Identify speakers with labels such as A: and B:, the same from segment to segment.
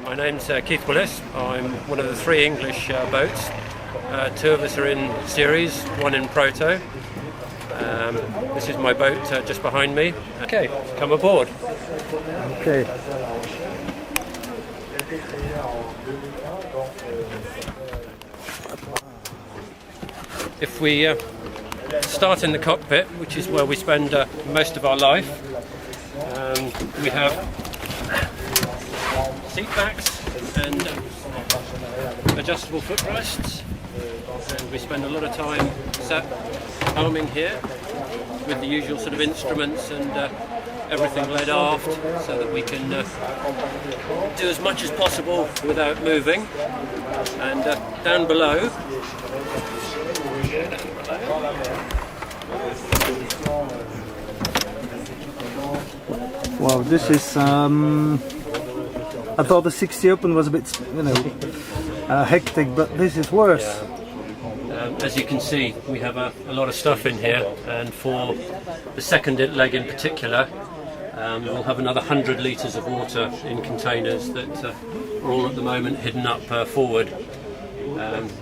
A: My name's Keith Willis. I'm one of the 3 English boats. 2 of us are in series, 1 in proto. This is my boat just behind me. Okay, come aboard.
B: Okay.
A: If we start in the cockpit, which is where we spend most of our life, we have seat backs and adjustable footrests, and we spend a lot of time sat arming here with the usual sort of instruments and everything led aft so that we can do as much as possible without moving. And down below,
B: wow, this is I thought the 60 Open was a bit, hectic, but this is worse.
A: Yeah. As you can see, we have a lot of stuff in here, and for the second leg in particular, we'll have another 100 litres of water in containers that are all at the moment hidden up forward.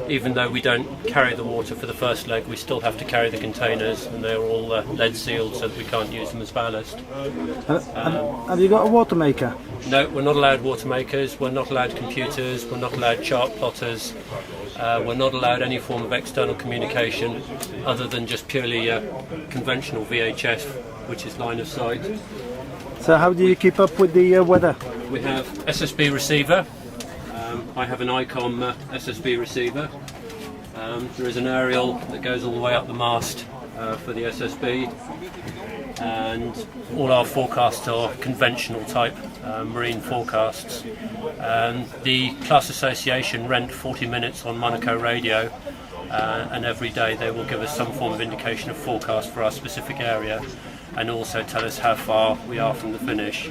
A: Even though we don't carry the water for the first leg, we still have to carry the containers, and they're all lead sealed so that we can't use them as ballast.
B: Have you got a water maker?
A: No, we're not allowed water makers, we're not allowed computers, we're not allowed chart plotters, we're not allowed any form of external communication other than just purely conventional VHF, which is line of sight.
B: So how do you keep up with the weather?
A: We have SSB receiver. I have an ICOM SSB receiver. There is an aerial that goes all the way up the mast for the SSB, and all our forecasts are conventional type marine forecasts. The Class Association rent 40 minutes on Monaco radio, and every day they will give us some form of indication of forecast for our specific area, and also tell us how far we are from the finish.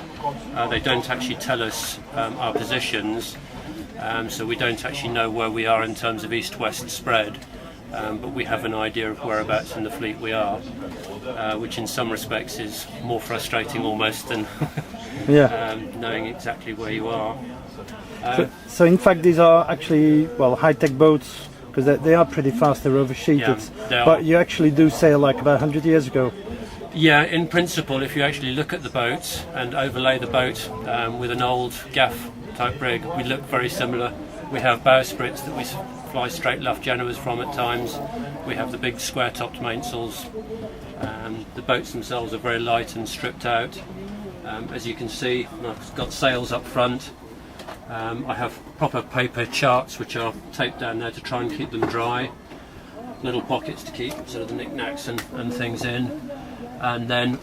A: They don't actually tell us our positions, so we don't actually know where we are in terms of east-west spread, but we have an idea of whereabouts in the fleet we are, which in some respects is more frustrating almost than knowing exactly where you are.
B: So in fact these are actually, high-tech boats, because they are pretty fast, they're oversheeted, but you actually do sail like about 100 years ago.
A: Yeah, in principle, if you actually look at the boat and overlay the boat with an old gaff type rig, we look very similar. We have bowsprits that we fly straight luff Genoas from at times. We have the big square-topped mainsails. The boats themselves are very light and stripped out. As you can see, I've got sails up front. I have proper paper charts which are taped down there to try and keep them dry. Little pockets to keep sort of the knickknacks and things in. And then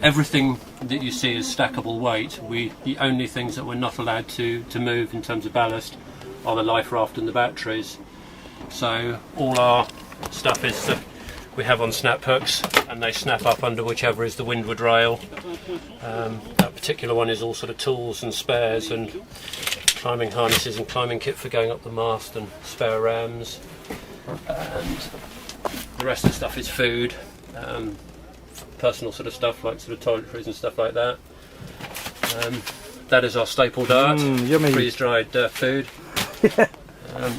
A: everything that you see is stackable weight. The only things that we're not allowed to move in terms of ballast are the life raft and the batteries. So all our stuff is we have on snap hooks, and they snap up under whichever is the windward rail. That particular one is all sort of tools and spares and climbing harnesses and climbing kit for going up the mast and spare rams. And the rest of the stuff is food. Personal sort of stuff like sort of toiletries and stuff like that. That is our staple diet, freeze-dried food.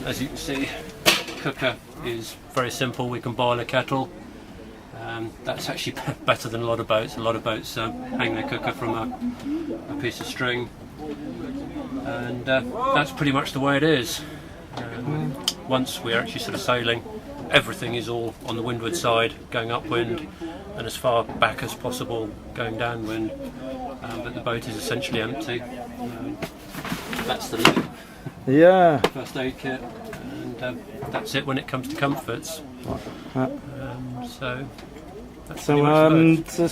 A: As you can see, the cooker is very simple. We can boil a kettle. That's actually better than a lot of boats. A lot of boats hang their cooker from a piece of string, and that's pretty much the way it is. Once we're actually sort of sailing, everything is all on the windward side, going upwind, and as far back as possible going downwind, but the boat is essentially empty. That's the loop.
B: Yeah.
A: First aid kit, and that's it when it comes to comforts. So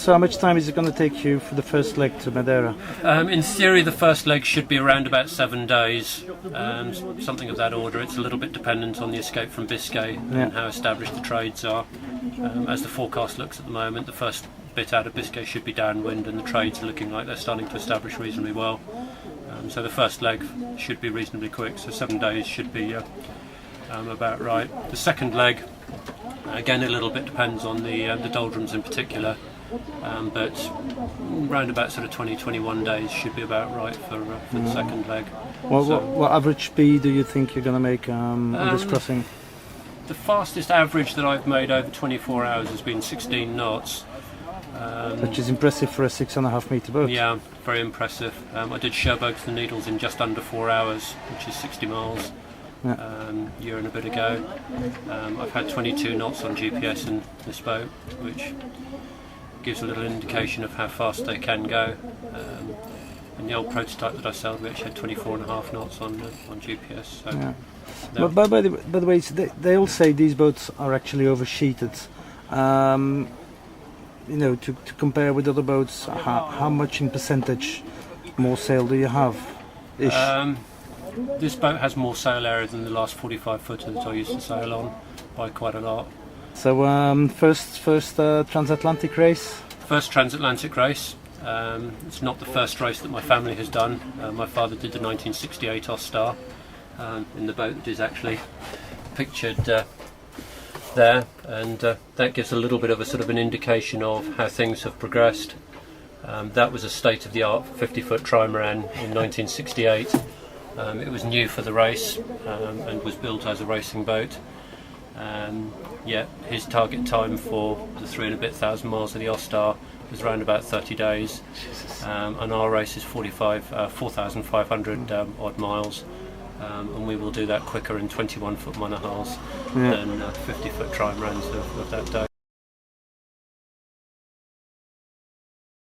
B: how much time is it going to take you for the first leg to Madeira?
A: In theory, the first leg should be around about 7 days, something of that order. It's a little bit dependent on the escape from Biscay and how established the trades are. As the forecast looks at the moment, the first bit out of Biscay should be downwind, and the trades are looking like they're starting to establish reasonably well. So the first leg should be reasonably quick, so 7 days should be about right. The second leg Again, a little bit depends on the doldrums in particular, but round about sort of 20-21 days should be about right for the second leg.
B: What average speed do you think you're going to make on this crossing?
A: The fastest average that I've made over 24 hours has been 16 knots.
B: Which is impressive for a 6.5 metre boat.
A: Yeah, very impressive. I did Cherbourg to the Needles in just under 4 hours, which is 60 miles. Year and a bit ago. I've had 22 knots on GPS in this boat, which gives a little indication of how fast they can go. In the old prototype that I sailed, we actually had 24.5 knots on GPS. So
B: yeah. But by the way, they all say these boats are actually oversheeted. You know, to compare with other boats, how much in percentage more sail do you have?
A: This boat has more sail area than the last 45 footer that I used to sail on by quite a lot.
B: So first transatlantic race?
A: First transatlantic race. It's not the first race that my family has done. My father did the 1968 Ostar in the boat that is actually pictured there, and that gives a little bit of a sort of an indication of how things have progressed. That was a state-of-the-art 50-foot trimaran in 1968. It was new for the race and was built as a racing boat. His target time for the 3,000 miles of the Ostar was around about 30 days, and our race is 4,500 odd miles, and we will do that quicker in 21-foot monohulls than 50-foot trimarans of that day.